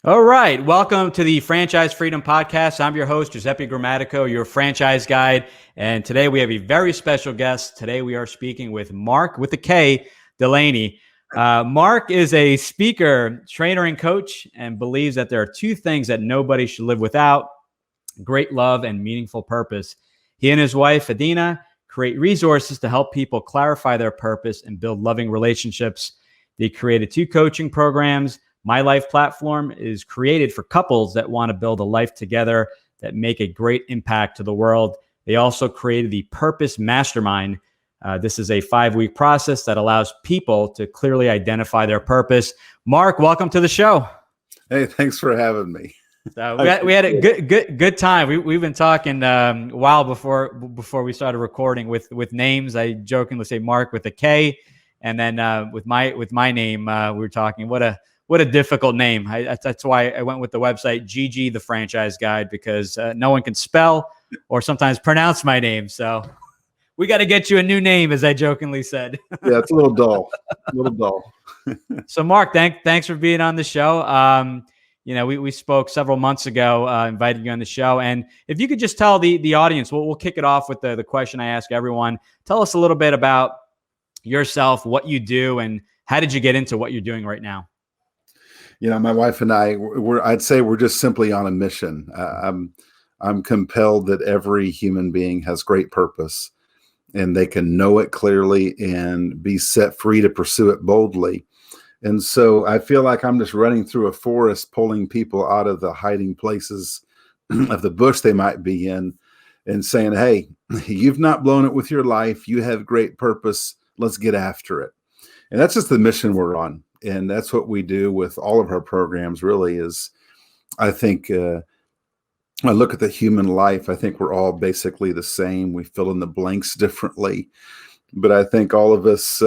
All right. Welcome to the Franchise Freedom Podcast. I'm your host, Giuseppe Grammatico, your franchise guide. And today we have a very special guest. Today we are speaking with Mark with a K, Delaney. Mark is a speaker, trainer, and coach, and believes that there are two things that nobody should live without: great love and meaningful purpose. He and his wife, Adina, create resources to help people clarify their purpose and build loving relationships. They created two coaching programs. My Life platform is created for couples that want to build a life together that make a great impact to the world. They also created the Purpose Mastermind. This is a 5-week process that allows people to clearly identify their purpose. Mark, welcome to the show. Hey, thanks for having me. So we had a good time. We've been talking a while before we started recording with names. I jokingly say Mark with a K, and then with my name, we were talking what a difficult name. That's why I went with the website GG the Franchise Guide, because no one can spell or sometimes pronounce my name. So we got to get you a new name, as I jokingly said. Yeah, it's a little dull. So Mark, thanks for being on the show. We spoke several months ago, inviting you on the show. And if you could just tell the audience, we'll kick it off with the question I ask everyone. Tell us a little bit about yourself, what you do, and how did you get into what you're doing right now? My wife and I'd say we're just simply on a mission. I'm compelled that every human being has great purpose, and they can know it clearly and be set free to pursue it boldly. And so I feel like I'm just running through a forest, pulling people out of the hiding places of the bush they might be in, and saying, hey, you've not blown it with your life. You have great purpose. Let's get after it. And that's just the mission we're on. And that's what we do with all of our programs, really, is I think I look at the human life. I think we're all basically the same. We fill in the blanks differently. But I think all of us,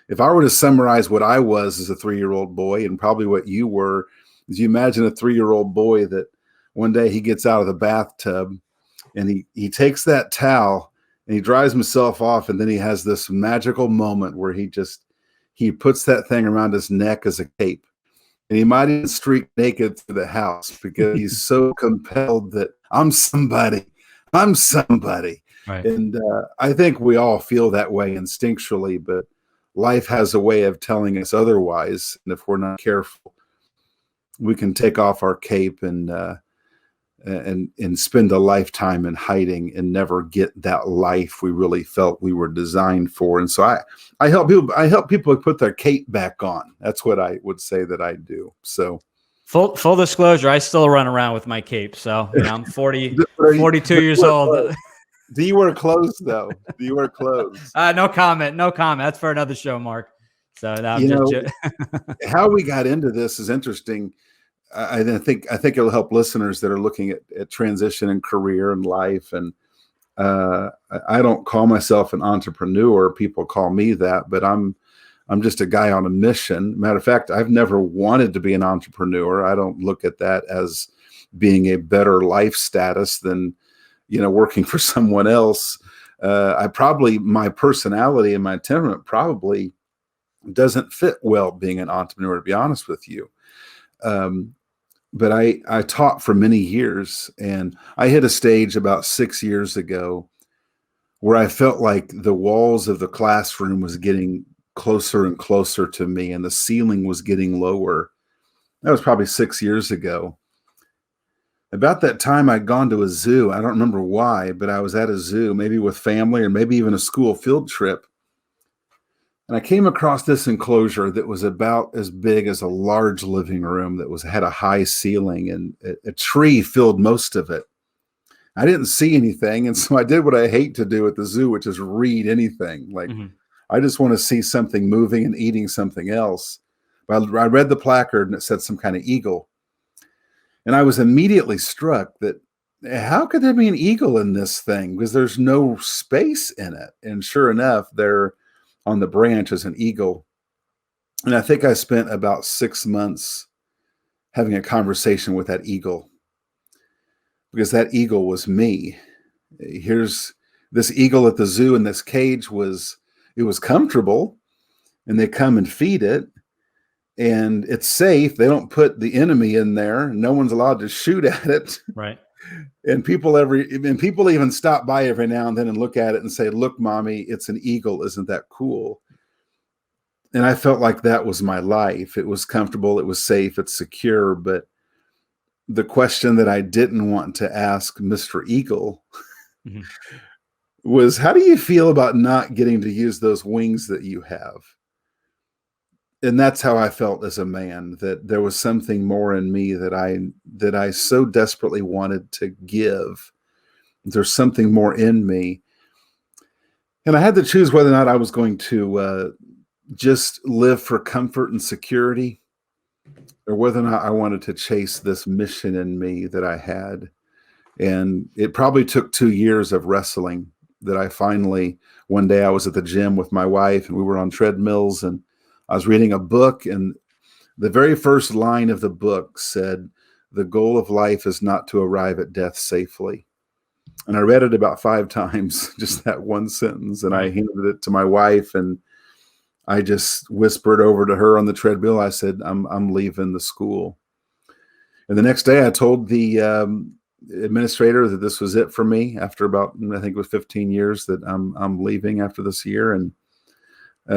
if I were to summarize what I was as a 3-year-old boy, and probably what you were, is you imagine a 3-year-old boy that one day he gets out of the bathtub and he takes that towel and he dries himself off, and then he has this magical moment where he puts that thing around his neck as a cape. And he might even streak naked through the house because he's so compelled that I'm somebody. Right. And I think we all feel that way instinctually, but life has a way of telling us otherwise. And if we're not careful, we can take off our cape and spend a lifetime in hiding and never get that life we really felt we were designed for. And so I help people put their cape back on. That's what I would say that I do. So full disclosure, I still run around with my cape. So I'm 42 years old. Do you wear clothes though? Do you wear clothes? No comment. That's for another show, Mark. So how we got into this is interesting. I think it'll help listeners that are looking at transition in career and life. And I don't call myself an entrepreneur. People call me that, but I'm just a guy on a mission. Matter of fact, I've never wanted to be an entrepreneur. I don't look at that as being a better life status than, working for someone else. My personality and my temperament probably doesn't fit well being an entrepreneur, to be honest with you. But I taught for many years, and I hit a stage about 6 years ago where I felt like the walls of the classroom was getting closer and closer to me, and the ceiling was getting lower. That was probably 6 years ago. About that time, I'd gone to a zoo. I don't remember why, but I was at a zoo, maybe with family or maybe even a school field trip. And I came across this enclosure that was about as big as a large living room that had a high ceiling, and a tree filled most of it. I didn't see anything, and so I did what I hate to do at the zoo, which is read anything. I just want to see something moving and eating something else. But I read the placard, and it said some kind of eagle. And I was immediately struck that how could there be an eagle in this thing? Because there's no space in it. And sure enough, there on the branch is an eagle. And I think I spent about 6 months having a conversation with that eagle, because that eagle was me. Here's this eagle at the zoo, and this cage was comfortable, and they come and feed it. and it's safe. They don't put the enemy in there. No one's allowed to shoot at it. Right. And people even stop by every now and then and look at it and say, "Look, mommy, it's an eagle. Isn't that cool?" And I felt like that was my life. It was comfortable. It was safe. It's secure. But the question that I didn't want to ask Mr. Eagle Mhm. was, how do you feel about not getting to use those wings that you have? And that's how I felt as a man, that there was something more in me that I so desperately wanted to give. There's something more in me. And I had to choose whether or not I was going to just live for comfort and security, or whether or not I wanted to chase this mission in me that I had. And it probably took 2 years of wrestling that I finally, one day I was at the gym with my wife and we were on treadmills and I was reading a book, and the very first line of the book said, "The goal of life is not to arrive at death safely." And I read it about 5 times, just that one sentence. And I handed it to my wife, and I just whispered over to her on the treadmill. I said, I'm leaving the school. And the next day I told the administrator that this was it for me after about, I think it was 15 years, that I'm leaving after this year. And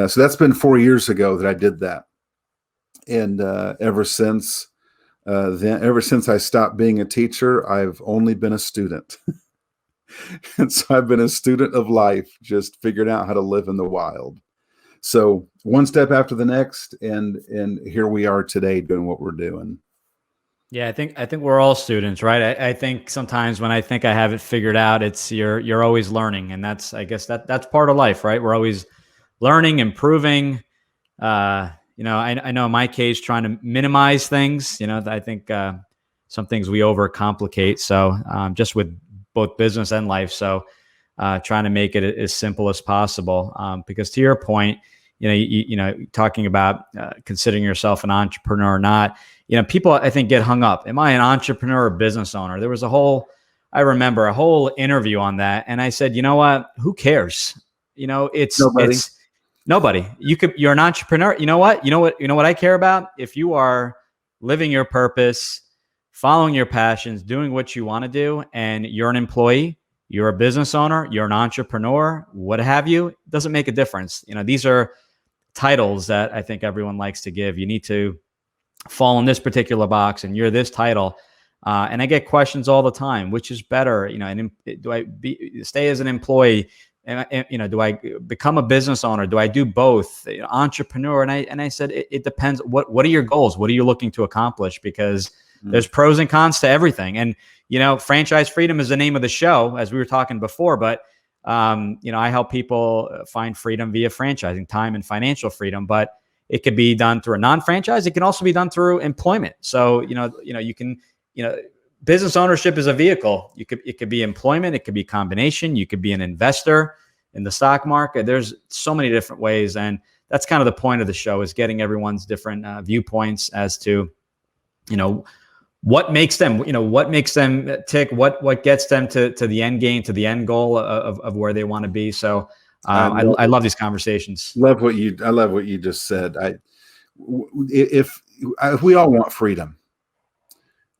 so that's been 4 years ago that I did that. And ever since I stopped being a teacher, I've only been a student. And so I've been a student of life, just figuring out how to live in the wild. So one step after the next, and here we are today doing what we're doing. Yeah, I think we're all students, right? I think sometimes when I think I have it figured out, it's you're always learning, and I guess that's part of life, right? We're always learning, improving. I know in my case, trying to minimize things. I think some things we overcomplicate. So just with both business and life, so trying to make it as simple as possible. Because to your point, talking about considering yourself an entrepreneur or not. People I think get hung up. Am I an entrepreneur or business owner? There was I remember a whole interview on that. And I said, you know what, who cares? It's nobody. You're an entrepreneur. You know what I care about? If you are living your purpose, following your passions, doing what you want to do, and you're an employee, you're a business owner, you're an entrepreneur, what have you, it doesn't make a difference. These are titles that I think everyone likes to give. You need to fall in this particular box and you're this title. And I get questions all the time, which is better? Do I stay as an employee? Do I become a business owner? Do I do both? Entrepreneur? And I said, it depends. What are your goals? What are you looking to accomplish? Because there's pros and cons to everything. And, franchise freedom is the name of the show, as we were talking before, but I help people find freedom via franchising, time and financial freedom, but it could be done through a non-franchise. It can also be done through employment. So, you can, business ownership is a vehicle. It could be employment. It could be a combination. You could be an investor in the stock market. There's so many different ways. And that's kind of the point of the show, is getting everyone's different viewpoints as to, what makes them tick, what gets them to the end game, to the end goal of where they want to be. So I love these conversations. I love what you just said. If we all want freedom,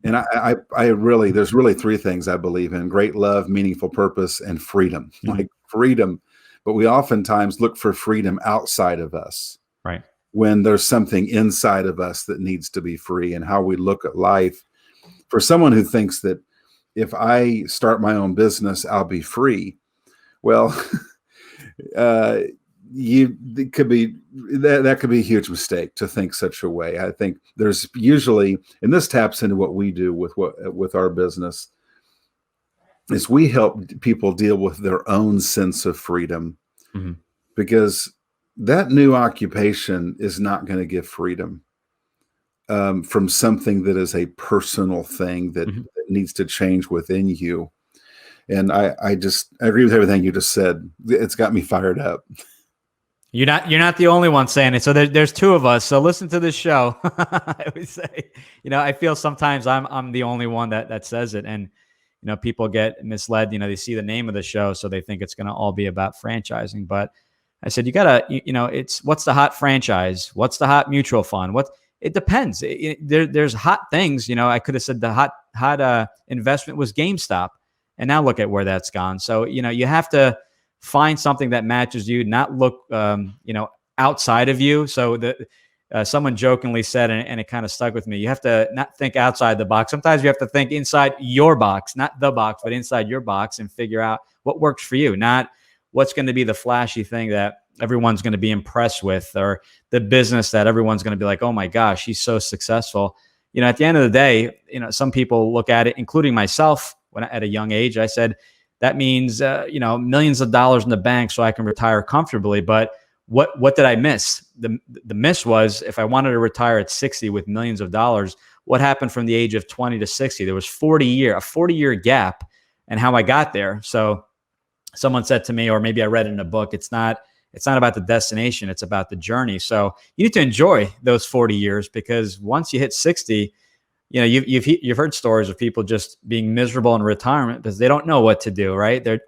and I really, there's really 3 things I believe in: great love, meaningful purpose, and freedom. Mm-hmm. Like freedom, but we oftentimes look for freedom outside of us, right? When there's something inside of us that needs to be free. And how we look at life, for someone who thinks that if I start my own business, I'll be free. Well, it could be that could be a huge mistake to think such a way. I think there's usually, and this taps into what we do with our business, is we help people deal with their own sense of freedom. Mm-hmm. Because that new occupation is not going to give freedom from something that is a personal thing that needs to change within you. And I agree with everything you just said. It's got me fired up. You're not the only one saying it. So there's 2 of us. So listen to this show. I would say, I feel sometimes I'm the only one that says it. And, people get misled. They see the name of the show, so they think it's going to all be about franchising. But I said, you gotta, it's what's the hot franchise? What's the hot mutual fund? it depends. There's hot things. I could have said the hot investment was GameStop, and now look at where that's gone. So you have to find something that matches you, not look outside of you. So someone jokingly said, and it kind of stuck with me, you have to not think outside the box. Sometimes you have to think inside your box, not the box, but inside your box, and figure out what works for you, not what's going to be the flashy thing that everyone's going to be impressed with, or the business that everyone's going to be like, oh my gosh, he's so successful. At the end of the day, some people look at it, including myself, at a young age, I said, that means, millions of dollars in the bank so I can retire comfortably. But what did I miss? The miss was, if I wanted to retire at 60 with millions of dollars, what happened from the age of 20 to 60? There was a 40-year gap, and how I got there. So someone said to me, or maybe I read it in a book, it's not about the destination, it's about the journey. So you need to enjoy those 40 years, because once you hit 60, you've heard stories of people just being miserable in retirement because they don't know what to do, right? They're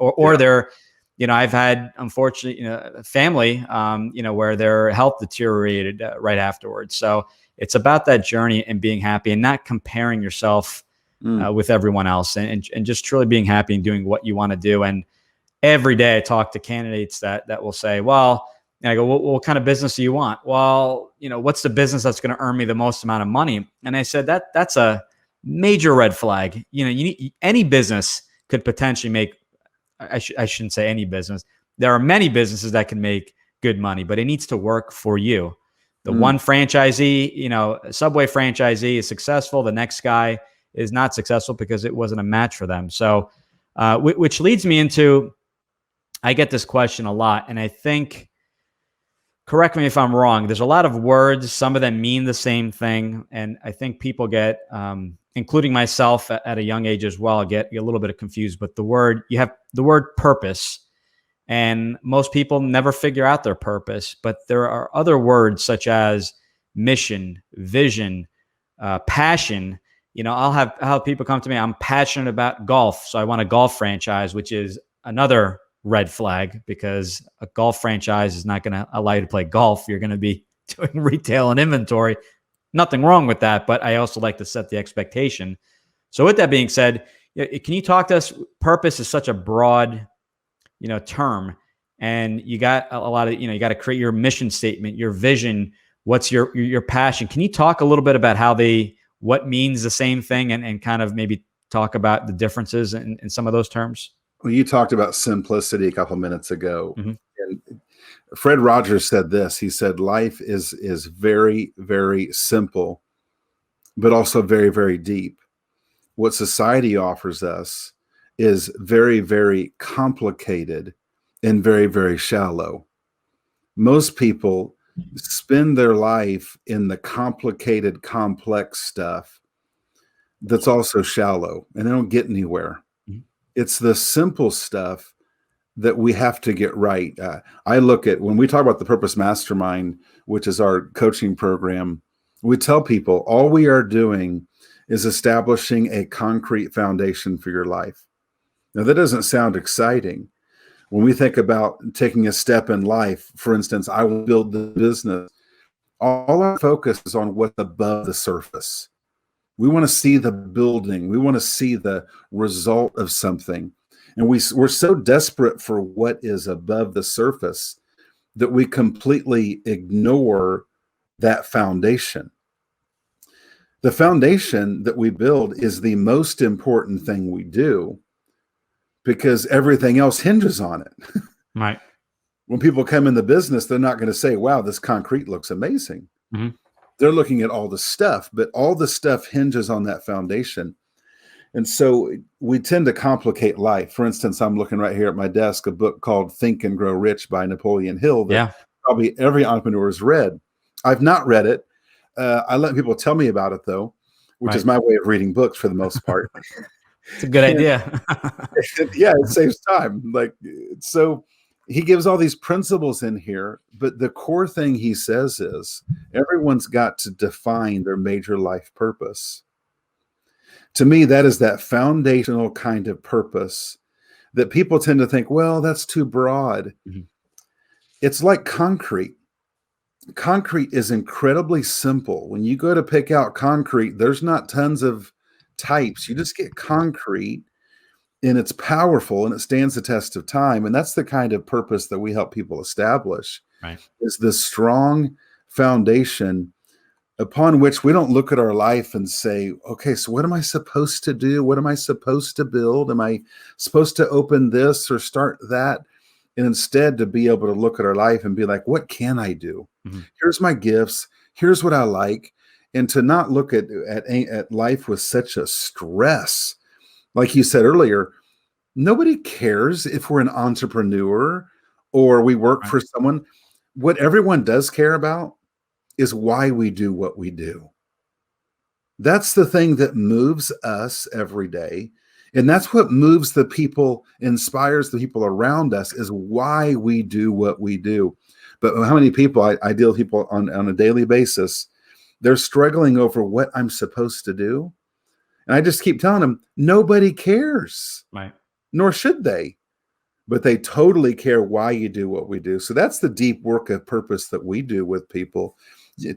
I've had, unfortunately, family, where their health deteriorated right afterwards. So it's about that journey and being happy, and not comparing yourself with everyone else, and just truly being happy and doing what you want to do. And every day I talk to candidates that will say, well, and I go, well, what kind of business do you want? Well, what's the business that's going to earn me the most amount of money? And I said, that's a major red flag. You need, any business could potentially make, I shouldn't say any business. There are many businesses that can make good money, but it needs to work for you. The one franchisee, Subway franchisee is successful. The next guy is not successful because it wasn't a match for them. So, which leads me into, I get this question a lot, and I think, correct me if I'm wrong, there's a lot of words, some of them mean the same thing. And I think people get, including myself at a young age as well, get a little bit confused. But you have the word purpose, and most people never figure out their purpose. But there are other words such as mission, vision, passion. I'll have people come to me, I'm passionate about golf, so I want a golf franchise, which is another red flag, because a golf franchise is not going to allow you to play golf. You're going to be doing retail and inventory. Nothing wrong with that, but I also like to set the expectation. So with that being said, can you talk to us? Purpose is such a broad, term, and you got a lot of, you got to create your mission statement, your vision. What's your passion? Can you talk a little bit about what means the same thing, and kind of maybe talk about the differences in some of those terms? Well, you talked about simplicity a couple minutes ago. And Fred Rogers said this. He said, life is very, very simple, but also very, very deep. What society offers us is very, very complicated and very, very shallow. Most people spend their life in the complicated, complex stuff that's also shallow, and they don't get anywhere. It's the simple stuff that we have to get right. I look at, when we talk about the Purpose Mastermind, which is our coaching program, we tell people all we are doing is establishing a concrete foundation for your life. Now, that doesn't sound exciting. When we think about taking a step in life, for instance, I will build the business, all our focus is on what's above the surface. We want to see the building. We want to see the result of something. And we're so desperate for what is above the surface that we completely ignore that foundation. The foundation that we build is the most important thing we do, because everything else hinges on it. Right. When people come in the business, they're not going to say, wow, this concrete looks amazing. They're looking at all the stuff, but all the stuff hinges on that foundation. And so we tend to complicate life. For instance, I'm looking right here at my desk, a book called Think and Grow Rich by Napoleon Hill that probably every entrepreneur has read. I've not read it. I let people tell me about it, though, which is my way of reading books for the most part. It's a good idea. Yeah, it saves time. So he gives all these principles in here, but the core thing he says is everyone's got to define their major life purpose. To me, that is that foundational kind of purpose that people tend to think, well, that's too broad. It's like concrete. concrete is incredibly simple. When you go to pick out concrete, there's not tons of types. You just get concrete, and it's powerful and it stands the test of time. And that's the kind of purpose that we help people establish, Right. is this strong foundation upon which we don't look at our life and say, okay, so what am I supposed to do? What am I supposed to build? Am I supposed to open this or start that? And instead to be able to look at our life and be like, what can I do? Mm-hmm. Here's my gifts. Here's what I like. And to not look at life with such a stress. Like you said earlier, nobody cares if we're an entrepreneur or we work Right. for someone. What everyone does care about is why we do what we do. That's the thing that moves us every day. And that's what moves the people, inspires the people around us, is why we do what we do. But how many people, I deal with people on a daily basis, they're struggling over what I'm supposed to do. And I just keep telling them, nobody cares, Right. nor should they. But they totally care why you do what we do. So that's the deep work of purpose that we do with people.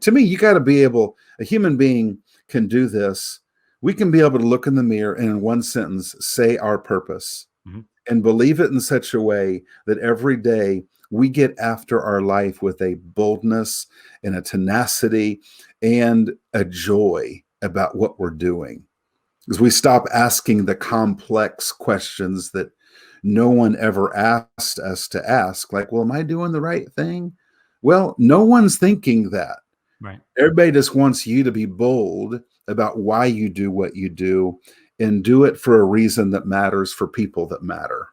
To me, you got to be able, a human being can do this. We can be able to look in the mirror and in one sentence say our purpose, Mm-hmm. and believe it in such a way that every day we get after our life with a boldness and a tenacity and a joy about what we're doing. Because we stop asking the complex questions that no one ever asked us to ask. Like, well, am I doing the right thing? Well, no one's thinking that. Right. Everybody just wants you to be bold about why you do what you do, and do it for a reason that matters for people that matter.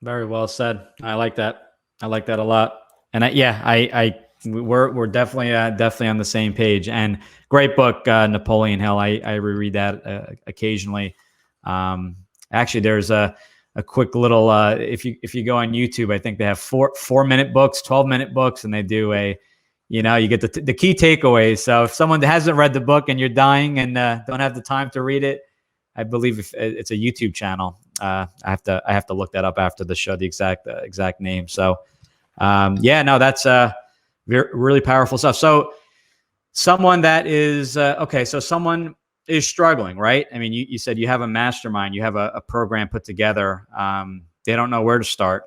Very well said. I like that. I like that a lot. And we're definitely on the same page. And great book, Napoleon Hill. I reread that occasionally. Actually, there's a quick little if you go on YouTube, I think they have 4-minute books, 12-minute books, and they do you get the key takeaways. So if someone hasn't read the book and you're dying and don't have the time to read it, I believe it's a YouTube channel. I have to look that up after the show, the exact name. So that's really powerful stuff. So someone that is so someone is struggling, right? I mean, you said you have a mastermind, you have a program put together. They don't know where to start.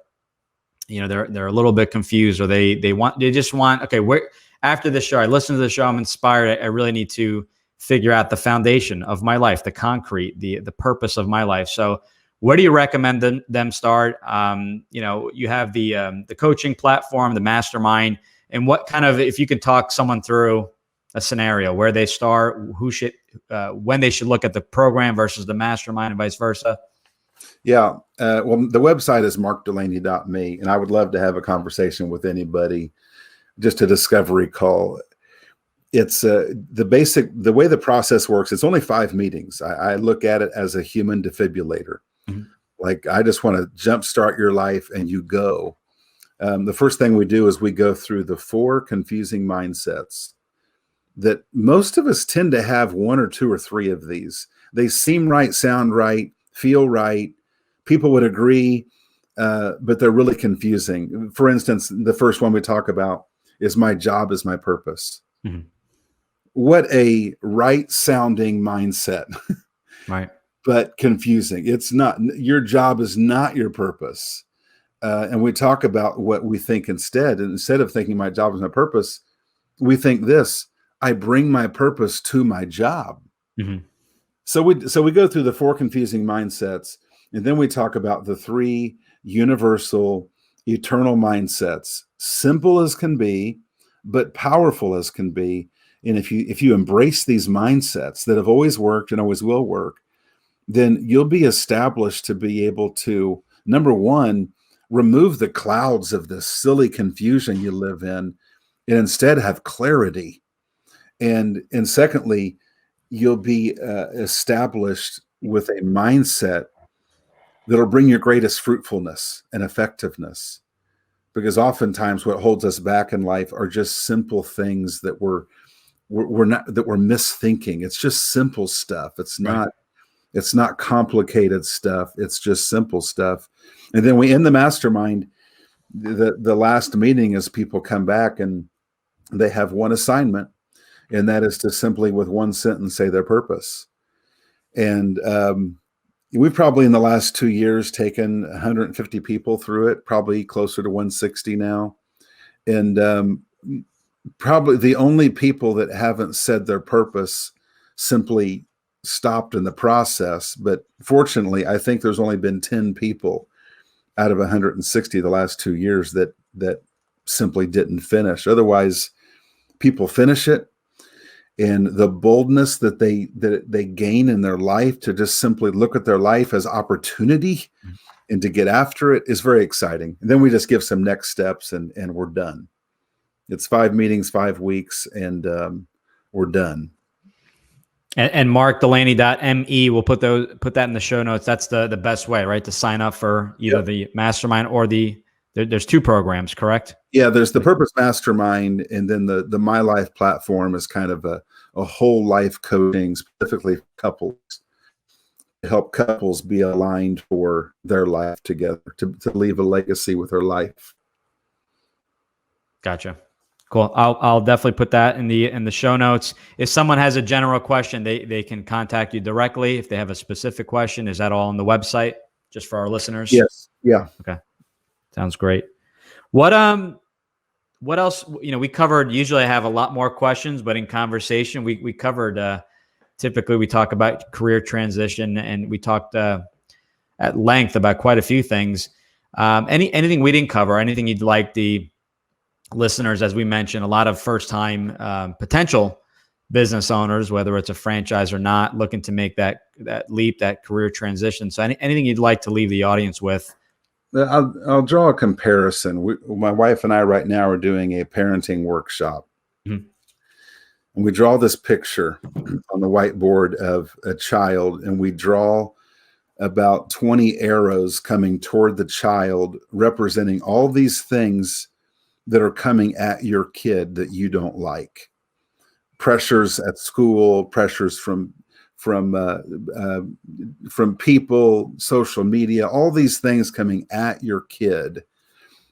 They're a little bit confused, or they just want, okay, where, after the show, I listen to the show, I'm inspired. I really need to figure out the foundation of my life, the concrete, the purpose of my life. So where do you recommend them start? You have the coaching platform, the mastermind, and what kind of, if you could talk someone through a scenario where they start, when they should look at the program versus the mastermind and vice versa. Yeah. Well, the website is markdelaney.me, and I would love to have a conversation with anybody, just a discovery call. It's the way the process works. It's only 5 meetings. I look at it as a human defibrillator. Mm-hmm. Like, I just want to jumpstart your life, and you go. The first thing we do is we go through the 4 confusing mindsets that most of us tend to have 1 or 2 or 3 of these. They seem right, sound right, feel right. People would agree, but they're really confusing. For instance, the first one we talk about is my job is my purpose. Mm-hmm. What a right sounding mindset, right? But confusing. It's not. Your job is not your purpose. And we talk about what we think instead. And instead of thinking my job is my purpose, we think this: I bring my purpose to my job. Mm-hmm. So we go through the 4 confusing mindsets, and then we talk about the 3 universal, eternal mindsets, simple as can be, but powerful as can be. And if you embrace these mindsets that have always worked and always will work, then you'll be established to be able to, number 1, remove the clouds of this silly confusion you live in, and instead have clarity. And secondly, you'll be established with a mindset that'll bring your greatest fruitfulness and effectiveness. Because oftentimes what holds us back in life are just simple things that we're misthinking. It's just simple stuff. It's not complicated stuff. It's just simple stuff. And then we end the mastermind. The last meeting is people come back and they have one assignment, and that is to simply, with one sentence, say their purpose. And we've probably in the last 2 years taken 150 people through it, probably closer to 160 now. And probably the only people that haven't said their purpose simply stopped in the process. But fortunately, I think there's only been 10 people out of 160 the last 2 years that simply didn't finish. Otherwise, people finish it, and the boldness that they gain in their life to just simply look at their life as opportunity and to get after it is very exciting. And then we just give some next steps, and we're done. It's 5 meetings, 5 weeks, and we're done. And markdelaney.me, we'll put that in the show notes. That's the best way, right? To sign up for either the mastermind or there's 2 programs, correct? Yeah, there's the Purpose Mastermind, and then the My Life platform is kind of a whole life coaching, specifically for couples, to help couples be aligned for their life together, to leave a legacy with their life. Gotcha. Cool. I'll definitely put that in the show notes. If someone has a general question, they can contact you directly. If they have a specific question, is that all on the website just for our listeners? Yes. Yeah. Okay. Sounds great. What else? We covered, usually I have a lot more questions, but in conversation, we covered, typically we talk about career transition, and we talked at length about quite a few things. Anything we didn't cover, anything you'd like the listeners, as we mentioned, a lot of first-time potential business owners, whether it's a franchise or not, looking to make that leap, that career transition. So anything you'd like to leave the audience with? I'll draw a comparison. My wife and I right now are doing a parenting workshop. Mm-hmm. And we draw this picture on the whiteboard of a child, and we draw about 20 arrows coming toward the child, representing all these things that are coming at your kid that you don't like. Pressures at school, pressures from people, social media, all these things coming at your kid.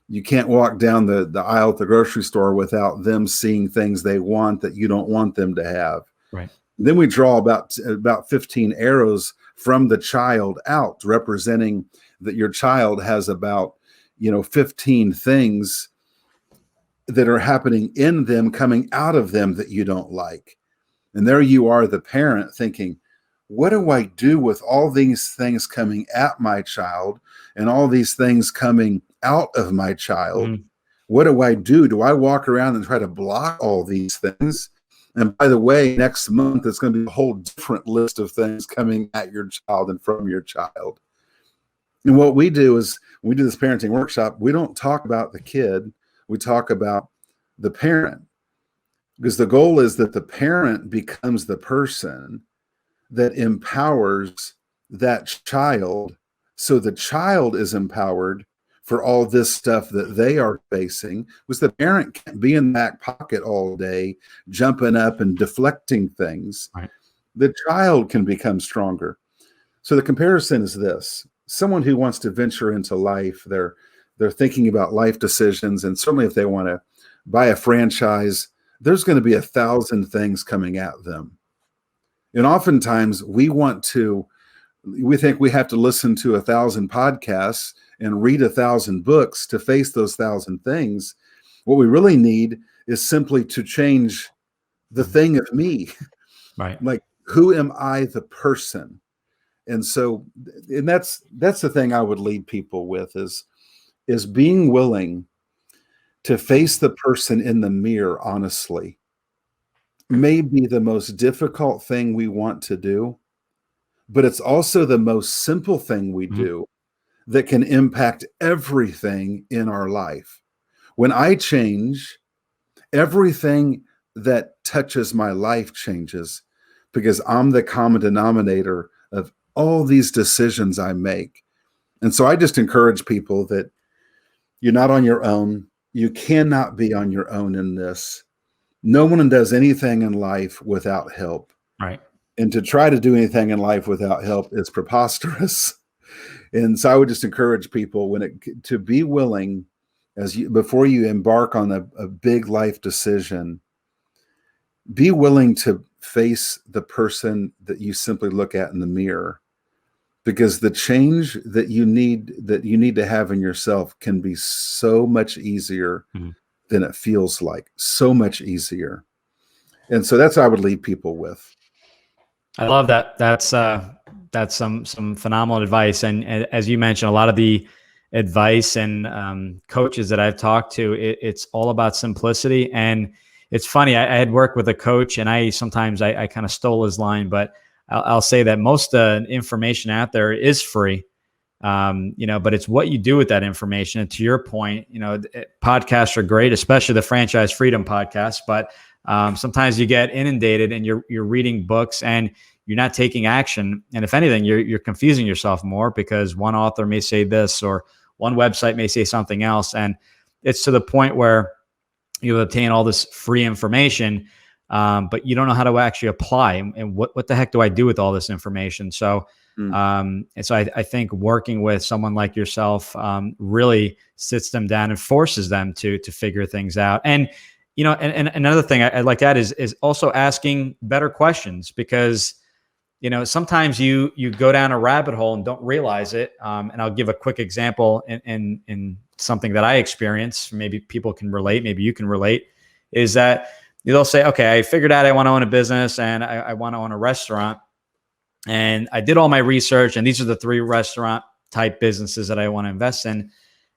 You can't walk down the aisle at the grocery store without them seeing things they want that you don't want them to have. Right. Then we draw about 15 arrows from the child out, representing that your child has about 15 things that are happening in them, coming out of them that you don't like. And there you are, the parent, thinking, what do I do with all these things coming at my child and all these things coming out of my child? Mm-hmm. What do I do? Do I walk around and try to block all these things? And by the way, next month, it's going to be a whole different list of things coming at your child and from your child. And what we do is, when we do this parenting workshop, we don't talk about the kid. We talk about the parent, because the goal is that the parent becomes the person that empowers that child, so the child is empowered for all this stuff that they are facing, because the parent can't be in that pocket all day, jumping up and deflecting things. Right. The child can become stronger. So the comparison is this: someone who wants to venture into life, they're thinking about life decisions, and certainly if they want to buy a franchise, there's going to be 1,000 things coming at them. And oftentimes we think we have to listen to 1,000 podcasts and read 1,000 books to face those 1,000 things. What we really need is simply to change the thing of me. Right. Like, who am I, the person? And so, and that's the thing I would lead people with is being willing to face the person in the mirror honestly. May be the most difficult thing we want to do, but it's also the most simple thing we do that can impact everything in our life. When I change, everything that touches my life changes, because I'm the common denominator of all these decisions I make. And so I just encourage people that you're not on your own. You cannot be on your own in this. No one does anything in life without help. Right. And to try to do anything in life without help is preposterous. And so I would just encourage people to be willing before you embark on a big life decision, be willing to face the person that you simply look at in the mirror, because the change that you need to have in yourself can be so much easier than it feels like, so much easier. And so that's what I would leave people with. I love that. That's some phenomenal advice. And as you mentioned, a lot of the advice and coaches that I've talked to, it's all about simplicity. And it's funny, I had worked with a coach, and I kind of stole his line, but I'll say that most information out there is free, but it's what you do with that information. And to your point, podcasts are great, especially the Franchise Freedom podcast, but sometimes you get inundated and you're reading books and you're not taking action. And if anything, you're confusing yourself more, because one author may say this or one website may say something else. And it's to the point where you obtain all this free information, but you don't know how to actually apply. And what the heck do I do with all this information? So, and so I think working with someone like yourself really sits them down and forces them to figure things out. And and another thing I'd like to add is also asking better questions, because sometimes you go down a rabbit hole and don't realize it. And I'll give a quick example in something that I experienced. Maybe people can relate. Maybe you can relate. Is that they'll say, okay, I figured out I want to own a business and I want to own a restaurant. And I did all my research, and these are the 3 restaurant type businesses that I want to invest in.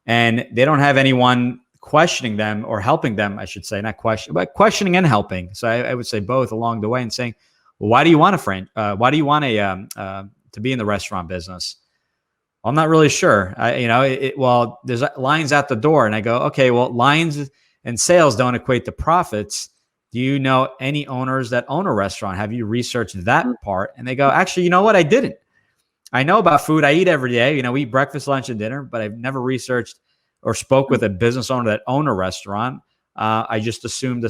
And they don't have anyone questioning them or helping them, I should say, not question, but questioning and helping. So I would say both along the way, and saying, well, why do you want a friend? Why do you want to be in the restaurant business? Well, I'm not really sure. Well, there's lines out the door, and I go, okay, well, lines and sales don't equate to profits. Do you know any owners that own a restaurant? Have you researched that part? And they go, actually, you know what? I didn't. I know about food. I eat every day. We eat breakfast, lunch, and dinner, but I've never researched or spoke with a business owner that owned a restaurant. I just assumed.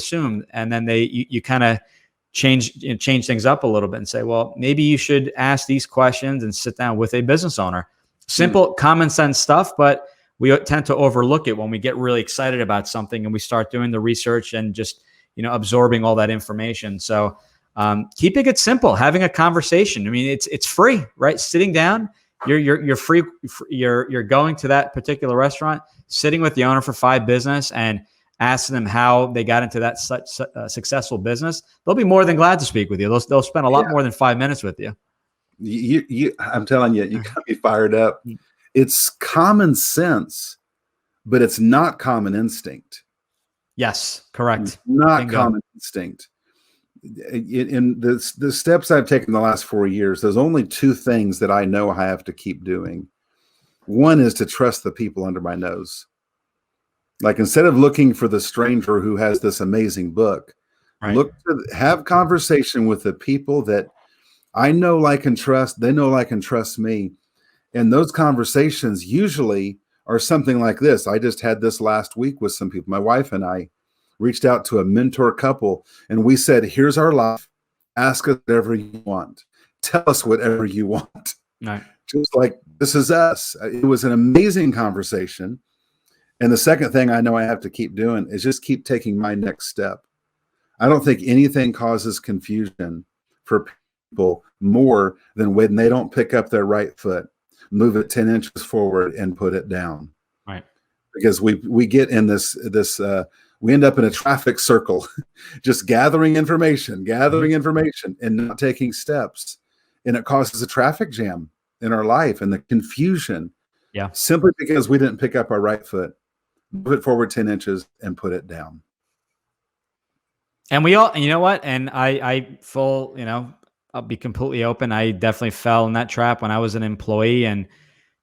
And then you kind of change things up a little bit and say, well, maybe you should ask these questions and sit down with a business owner. Simple, common sense stuff, but we tend to overlook it when we get really excited about something and we start doing the research and just absorbing all that information. So keeping it simple, having a conversation. I mean, it's free, right? Sitting down, you're free. You're going to that particular restaurant, sitting with the owner for 5 business and asking them how they got into that such successful business. They'll be more than glad to speak with you. They'll spend a lot more than 5 minutes with you. I'm telling you, you got me fired up. It's common sense, but it's not common instinct. Yes, correct. It's not common instinct. In the steps I've taken the last 4 years, there's only 2 things that I know I have to keep doing. One is to trust the people under my nose. Like, instead of looking for the stranger who has this amazing book, look to have conversation with the people that I know, like, and trust. They know, like, and trust me. And those conversations usually are something like this. I just had this last week with some people. My wife and I reached out to a mentor couple, and we said, here's our life. Ask us whatever you want. Tell us whatever you want. Right. Just like, this is us. It was an amazing conversation. And the second thing I know I have to keep doing is just keep taking my next step. I don't think anything causes confusion for people more than when they don't pick up their right foot, move it 10 inches forward, and put it down. Right. Because we get in this we end up in a traffic circle, just gathering information, and not taking steps. And it causes a traffic jam in our life and the confusion. Yeah. Simply because we didn't pick up our right foot, move it forward 10 inches, and put it down. And we all, you know what? And I'll be completely open. I definitely fell in that trap when I was an employee and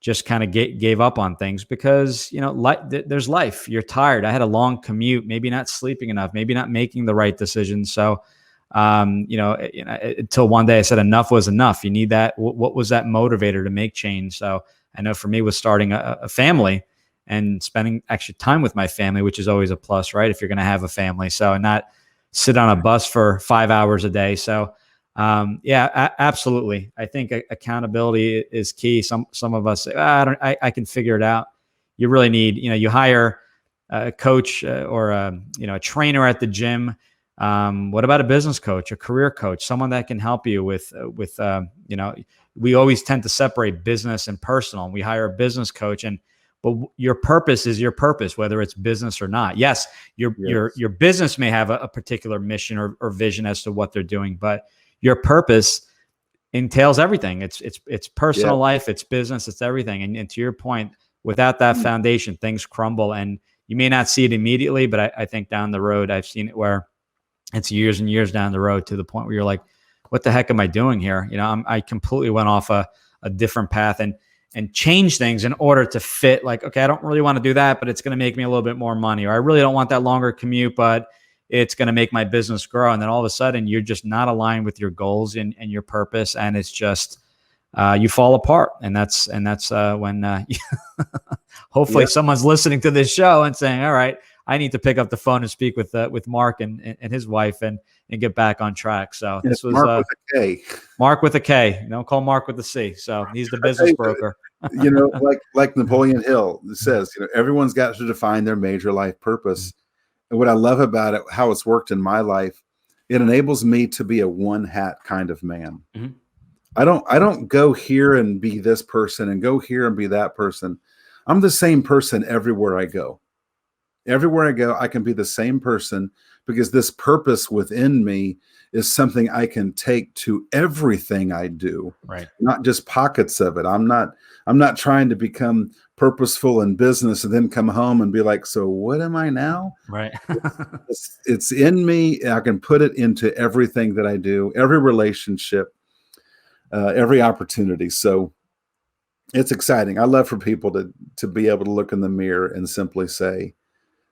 just kind of gave up on things because, there's life. You're tired. I had a long commute, maybe not sleeping enough, maybe not making the right decisions. So, until one day I said enough was enough. You need that. What was that motivator to make change? So I know for me was starting a family and spending actually time with my family, which is always a plus, right? If you're going to have a family. So, and not sit on a bus for 5 hours a day. So, absolutely. I think accountability is key. Some of us say, I can figure it out. You really need, you hire a coach or a trainer at the gym. What about a business coach, a career coach, someone that can help you with we always tend to separate business and personal, and we hire a business coach, but your purpose is your purpose, whether it's business or not. Yes, your business may have a particular mission or vision as to what they're doing, but your purpose entails everything. It's personal life, it's business, it's everything. And to your point, without that foundation, things crumble, and you may not see it immediately, but I think down the road, I've seen it where it's years and years down the road to the point where you're like, what the heck am I doing here? I completely went off a different path and change things in order to fit, like, okay, I don't really want to do that, but it's going to make me a little bit more money, or I really don't want that longer commute, but it's going to make my business grow. And then all of a sudden you're just not aligned with your goals and your purpose. And it's just, you fall apart. And that's when hopefully someone's listening to this show and saying, all right, I need to pick up the phone and speak with Mark and his wife and get back on track. So this was Mark with a K. Mark with a K. Don't call Mark with a C. So he's the business broker. like Napoleon Hill says, everyone's got to define their major life purpose. And what I love about it, how it's worked in my life, it enables me to be a one hat kind of man. Mm-hmm. I don't go here and be this person and go here and be that person. I'm the same person everywhere I go. Everywhere I go, I can be the same person because this purpose within me is something I can take to everything I do, right? Not just pockets of it. I'm not trying to become purposeful in business and then come home and be like, so what am I now? Right. It's in me. I can put it into everything that I do, every relationship, every opportunity. So it's exciting. I love for people to be able to look in the mirror and simply say,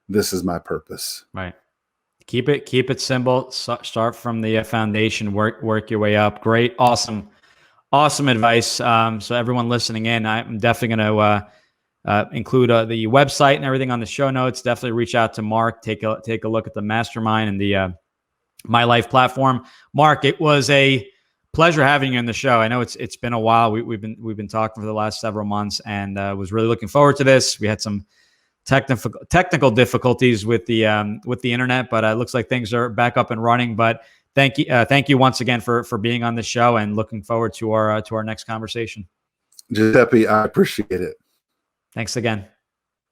this is my purpose. Right. Keep it simple. Start from the foundation, work your way up. Great. Awesome advice. So everyone listening in, I'm definitely going to include the website and everything on the show notes. Definitely reach out to Mark, take a look at the mastermind and the My Life platform. Mark, it was a pleasure having you on the show. I know it's been a while. We've been talking for the last several months, and was really looking forward to this. We had some technical difficulties with the internet, but it looks like things are back up and running. But thank you once again for being on the show, and looking forward to our next conversation. Giuseppe, I appreciate it. Thanks again.